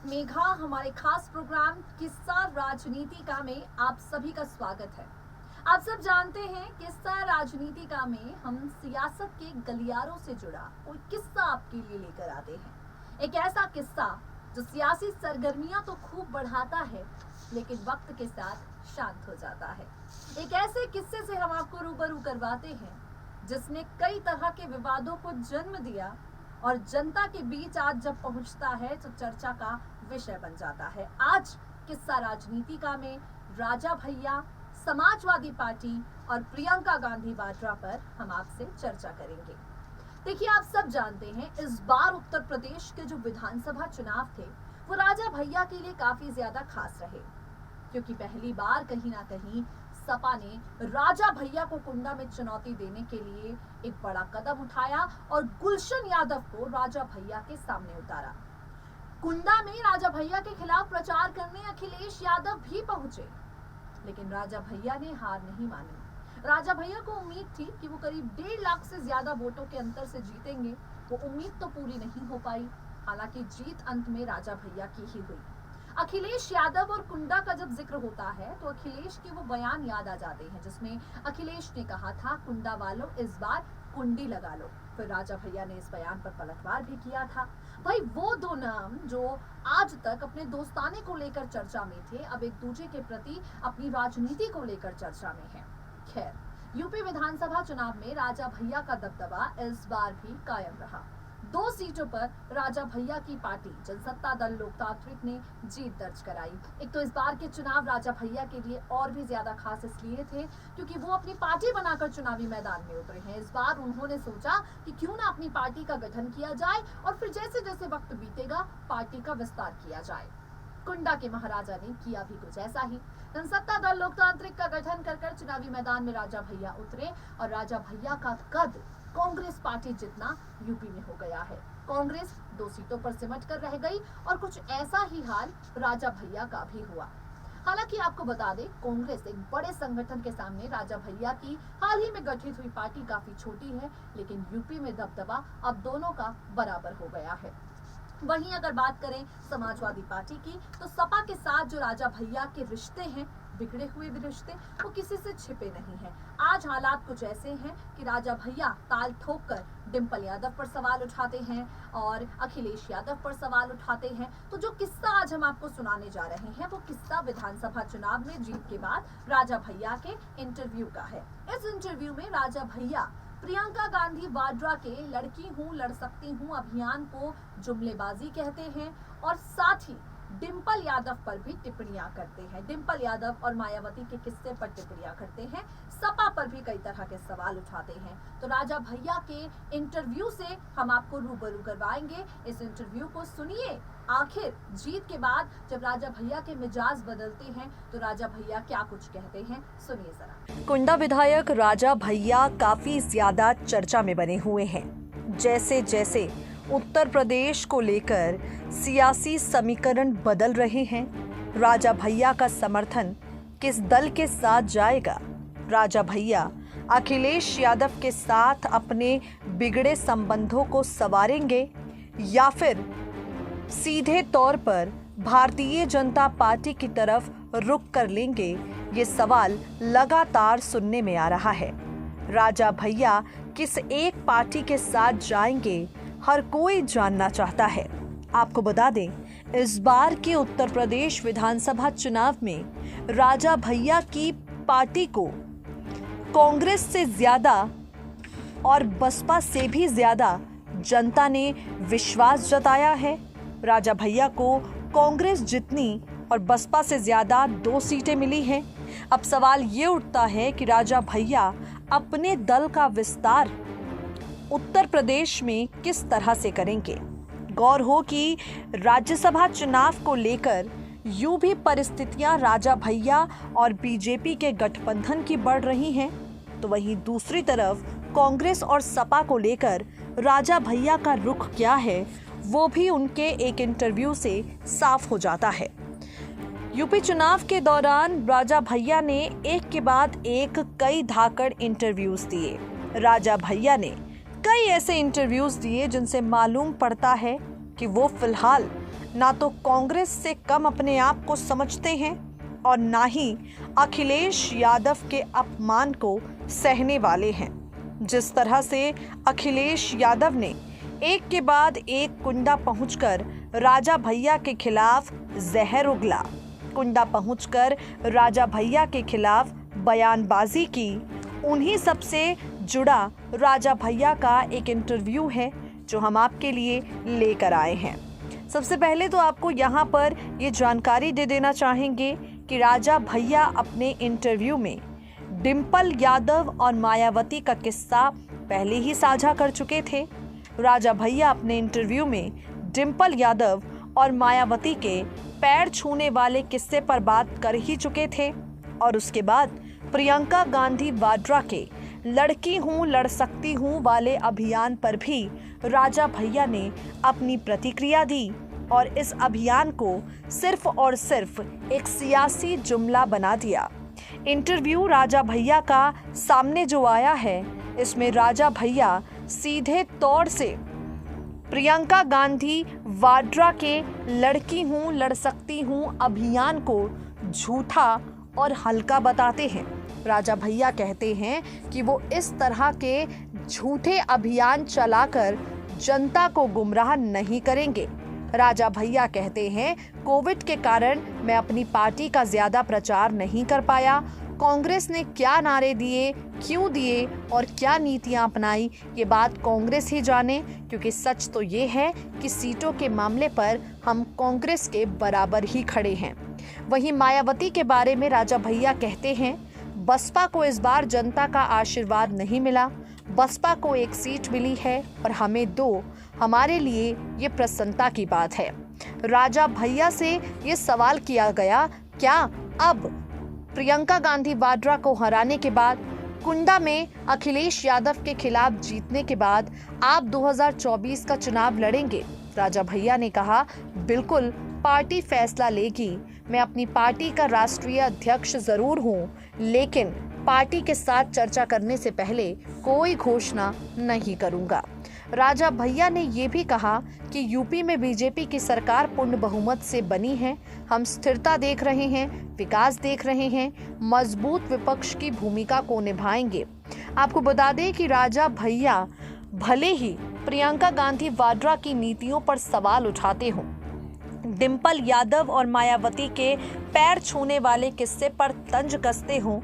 मेघा। हमारे खास प्रोग्राम किस्सा राजनीतिका में आप सभी का स्वागत है। आप सब जानते हैं किस्सा राजनीतिका में हम सियासत के गलियारों से जुड़ा कोई किस्सा आपके लिए लेकर आते हैं। एक ऐसा किस्सा जो सियासी सरगर्मियां तो खूब बढ़ाता है लेकिन वक्त के साथ शांत हो जाता है। एक ऐसे किस्से से हम आपको रूबरू करवाते हैं जिसने कई तरह के विवादों को जन्म दिया और जनता के बीच आज जब पहुंचता है तो चर्चा का विषय बन जाता है। आज किस्सा राजनीतिका में राजा भैया, समाजवादी पार्टी और प्रियंका गांधी वाड्रा पर हम आपसे चर्चा करेंगे। देखिए, आप सब जानते हैं इस बार उत्तर प्रदेश के जो विधानसभा चुनाव थे वो राजा भैया के लिए काफी ज्यादा खास रहे, क्योंकि पहली बार कहीं ना कहीं सपा ने राजा भैया को कुंडा में चुनौती देने के लिए एक बड़ा कदम उठाया और गुलशन यादव को राजा भैया के सामने उतारा। कुंडा में राजा भैया के खिलाफ प्रचार करने अखिलेश यादव भी पहुंचे, लेकिन राजा भैया ने हार नहीं मानी। राजा भैया को उम्मीद थी कि वो करीब 1.5 लाख से ज्यादा वोटों के अंतर से जीतेंगे। वो उम्मीद तो पूरी नहीं हो पाई। हालांकि जीत अंत में राजा भैया की ही हुई। अखिलेश यादव और कुंडा का जब जिक्र होता है तो अखिलेश के वो बयान याद आ जाते हैं जिसमें अखिलेश ने कहा था, कुंडा वालों इस बार कुंडी लगा लो। फिर राजा भैया ने इस बयान पर पलटवार भी किया था। भाई, वो दो नाम जो आज तक अपने दोस्ताने को लेकर चर्चा में थे, अब एक दूसरे के प्रति अपनी राजनीति को लेकर चर्चा में है। खैर, यूपी विधानसभा चुनाव में राजा भैया का दबदबा इस बार भी कायम रहा। 2 सीटों पर राजा भैया की पार्टी जनसत्ता दल लोकतांत्रिक ने जीत दर्ज कराई। एक तो इस बार के चुनाव राजा भैया के लिए और भी ज्यादा खास इसलिए थे क्योंकि वो अपनी पार्टी बनाकर चुनावी मैदान में उतरे हैं। इस बार उन्होंने सोचा कि क्यों ना अपनी पार्टी का गठन किया जाए और फिर जैसे जैसे वक्त बीतेगा पार्टी का विस्तार किया जाए। कुंडा के महाराजा ने किया भी कुछ ऐसा ही। जनसत्ता दल लोकतांत्रिक का गठन कर चुनावी मैदान में राजा भैया उतरे और राजा भैया का कद कांग्रेस पार्टी जितना यूपी में हो गया है। कांग्रेस 2 सीटों पर सिमट कर रह गई और कुछ ऐसा ही हाल राजा भैया का भी हुआ। हालांकि आपको बता दें, कांग्रेस एक बड़े संगठन के सामने राजा भैया की हाल ही में गठित हुई पार्टी काफी छोटी है, लेकिन यूपी में दबदबा अब दोनों का बराबर हो गया है। वहीं अगर बात करें समाजवादी पार्टी की, तो सपा के साथ जो राजा भैया के रिश्ते हैं, बिगड़े हुए भी रिश्ते, वो किसी से छिपे नहीं हैं। आज हालात कुछ ऐसे हैं कि राजा भैया ताल ठोक कर डिंपल यादव पर सवाल उठाते हैं और अखिलेश यादव पर सवाल उठाते हैं। तो जो किस्सा आज हम आपको सुनाने जा रहे हैं वो किस्सा विधानसभा चुनाव में जीत के बाद राजा भैया के इंटरव्यू का है। इस इंटरव्यू में राजा भैया प्रियंका गांधी वाड्रा के लड़की हूँ लड़ सकती हूँ अभियान को जुमलेबाजी कहते हैं और साथ ही डिंपल यादव पर भी टिप्पणियां करते हैं। डिंपल यादव और मायावती के किस्से पर टिप्पणियां करते हैं। सपा पर भी कई तरह के सवाल उठाते हैं। तो राजा भैया के इंटरव्यू से हम आपको रूबरू करवाएंगे। इस इंटरव्यू को सुनिए। आखिर जीत के बाद जब राजा भैया के मिजाज बदलते हैं तो राजा भैया क्या कुछ कहते हैं, सुनिए जरा। कुंडा विधायक राजा भैया काफी ज्यादा चर्चा में बने हुए हैं। जैसे जैसे उत्तर प्रदेश को लेकर सियासी समीकरण बदल रहे हैं, राजा भैया का समर्थन किस दल के साथ जाएगा? राजा भैया अखिलेश यादव के साथ अपने बिगड़े संबंधों को संवारेंगे या फिर सीधे तौर पर भारतीय जनता पार्टी की तरफ रुख कर लेंगे? ये सवाल लगातार सुनने में आ रहा है। राजा भैया किस एक पार्टी के साथ जाएंगे, हर कोई जानना चाहता है। आपको बता दें, इस बार के उत्तर प्रदेश विधानसभा चुनाव में राजा भैया की पार्टी को कांग्रेस से ज्यादा और बसपा से भी ज्यादा जनता ने विश्वास जताया है। राजा भैया को कांग्रेस जितनी और बसपा से ज्यादा 2 सीटें मिली हैं। अब सवाल ये उठता है कि राजा भैया अपने दल का विस्तार उत्तर प्रदेश में किस तरह से करेंगे। गौर हो कि राज्यसभा चुनाव को लेकर यूं भी परिस्थितियां राजा भैया और बीजेपी के गठबंधन की बढ़ रही हैं, तो वहीं दूसरी तरफ कांग्रेस और सपा को लेकर राजा भैया का रुख क्या है वो भी उनके एक इंटरव्यू से साफ हो जाता है। यूपी चुनाव के दौरान राजा भैया ने एक के बाद एक कई धाकड़ इंटरव्यूज दिए। राजा भैया ने कई ऐसे इंटरव्यूज दिए जिनसे मालूम पड़ता है कि वो फिलहाल ना तो कांग्रेस से कम अपने आप को समझते हैं और ना ही अखिलेश यादव के अपमान को सहने वाले हैं। जिस तरह से अखिलेश यादव ने एक के बाद एक कुंडा पहुंचकर राजा भैया के खिलाफ जहर उगला, कुंडा पहुंचकर राजा भैया के खिलाफ बयानबाजी की, उन्हीं सबसे जुड़ा राजा भैया का एक इंटरव्यू है जो हम आपके लिए लेकर आए हैं। सबसे पहले तो आपको यहाँ पर ये जानकारी दे देना चाहेंगे कि राजा भैया अपने इंटरव्यू में डिंपल यादव और मायावती का किस्सा पहले ही साझा कर चुके थे। राजा भैया अपने इंटरव्यू में डिंपल यादव और मायावती के पैर छूने वाले किस्से पर बात कर ही चुके थे और उसके बाद प्रियंका गांधी वाड्रा के लड़की हूँ लड़ सकती हूँ वाले अभियान पर भी राजा भैया ने अपनी प्रतिक्रिया दी और इस अभियान को सिर्फ और सिर्फ एक सियासी जुमला बना दिया। इंटरव्यू राजा भैया का सामने जो आया है, इसमें राजा भैया सीधे तौर से प्रियंका गांधी वाड्रा के लड़की हूँ लड़ सकती हूँ अभियान को झूठा और हल्का बताते हैं। राजा भैया कहते हैं कि वो इस तरह के झूठे अभियान चलाकर जनता को गुमराह नहीं करेंगे। राजा भैया कहते हैं, कोविड के कारण मैं अपनी पार्टी का ज्यादा प्रचार नहीं कर पाया। कांग्रेस ने क्या नारे दिए, क्यों दिए और क्या नीतियां अपनाई, ये बात कांग्रेस ही जाने, क्योंकि सच तो ये है कि सीटों के मामले पर हम कांग्रेस के बराबर ही खड़े हैं। वहीं मायावती के बारे में राजा भैया कहते हैं, बसपा को इस बार जनता का आशीर्वाद नहीं मिला, बसपा को एक सीट मिली है और हमें 2। हमारे लिए ये प्रसन्नता की बात है। राजा भैया से ये सवाल किया गया, क्या अब प्रियंका गांधी वाड्रा को हराने के बाद, कुंडा में अखिलेश यादव के खिलाफ जीतने के बाद आप 2024 का चुनाव लड़ेंगे? राजा भैया ने कहा, बिल्कुल पार्टी फैसला लेगी। मैं अपनी पार्टी का राष्ट्रीय अध्यक्ष जरूर हूँ, लेकिन पार्टी के साथ चर्चा करने से पहले कोई घोषणा नहीं करूंगा। राजा भैया ने ये भी कहा कि यूपी में बीजेपी की सरकार पूर्ण बहुमत से बनी है। हम स्थिरता देख रहे हैं, विकास देख रहे हैं, मजबूत विपक्ष की भूमिका को निभाएंगे। आपको बता दें कि राजा भैया भले ही प्रियंका गांधी वाड्रा की नीतियों पर सवाल उठाते हों, डिंपल यादव और मायावती के पैर छूने वाले किस्से पर तंज कसते हों,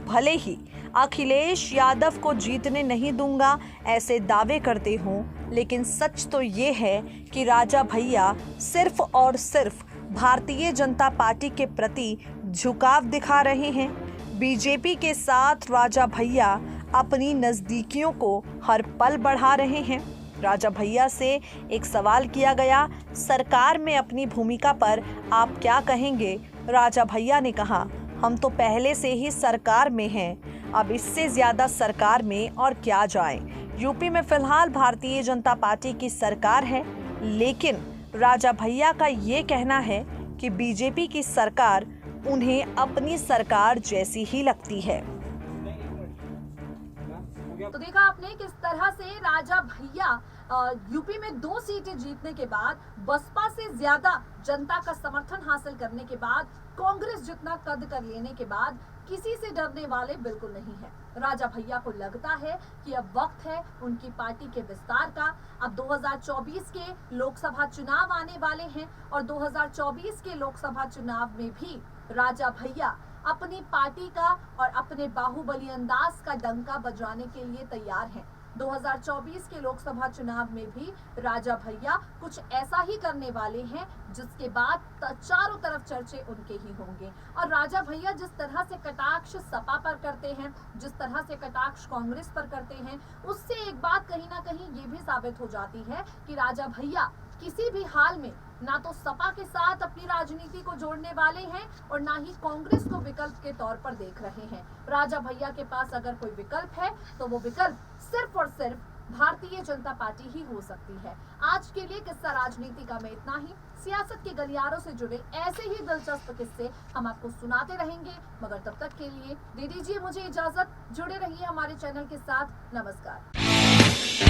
भले ही अखिलेश यादव को जीतने नहीं दूंगा ऐसे दावे करते हों, लेकिन सच तो ये है कि राजा भैया सिर्फ और सिर्फ भारतीय जनता पार्टी के प्रति झुकाव दिखा रहे हैं। बीजेपी के साथ राजा भैया अपनी नज़दीकियों को हर पल बढ़ा रहे हैं। राजा भैया से एक सवाल किया गया, सरकार में अपनी भूमिका पर आप क्या कहेंगे? राजा भैया ने कहा, हम तो पहले से ही सरकार में हैं, अब इससे ज़्यादा सरकार में और क्या जाएं। यूपी में फिलहाल भारतीय जनता पार्टी की सरकार है, लेकिन राजा भैया का ये कहना है कि बीजेपी की सरकार उन्हें अपनी सरकार जैसी ही लगती है। तो देखा आपने किस तरह से राजा भैया यूपी में 2 सीटें जीतने के बाद, बसपा से ज्यादा जनता का समर्थन हासिल करने के बाद, कांग्रेस जितना कद कर लेने के बाद किसी से डरने वाले बिल्कुल नहीं है। राजा भैया को लगता है कि अब वक्त है उनकी पार्टी के विस्तार का। अब 2024 के लोकसभा चुनाव आने वाले हैं और 2024 के लोकसभा चुनाव में भी राजा भैया अपनी पार्टी का और अपने बाहुबली अंदाज का डंका बजाने के लिए तैयार हैं। 2024 के लोकसभा चुनाव में भी राजा भैया कुछ ऐसा ही करने वाले हैं जिसके बाद चारों तरफ चर्चे उनके ही होंगे। और राजा भैया जिस तरह से कटाक्ष सपा पर करते हैं, जिस तरह से कटाक्ष कांग्रेस पर करते हैं, उससे एक बात कहीं ना कहीं ये भी साबित हो जाती है कि राजा भैया किसी भी हाल में ना तो सपा के साथ अपनी राजनीति को जोड़ने वाले हैं और ना ही कांग्रेस को विकल्प के तौर पर देख रहे हैं। राजा भैया के पास अगर कोई विकल्प है तो वो विकल्प सिर्फ और सिर्फ भारतीय जनता पार्टी ही हो सकती है। आज के लिए किस्सा राजनीतिका में इतना ही। सियासत के गलियारों से जुड़े ऐसे ही दिलचस्प किस्से हम आपको सुनाते रहेंगे, मगर तब तक के लिए दे दीजिए मुझे इजाजत। जुड़े रहिए हमारे चैनल के साथ। नमस्कार।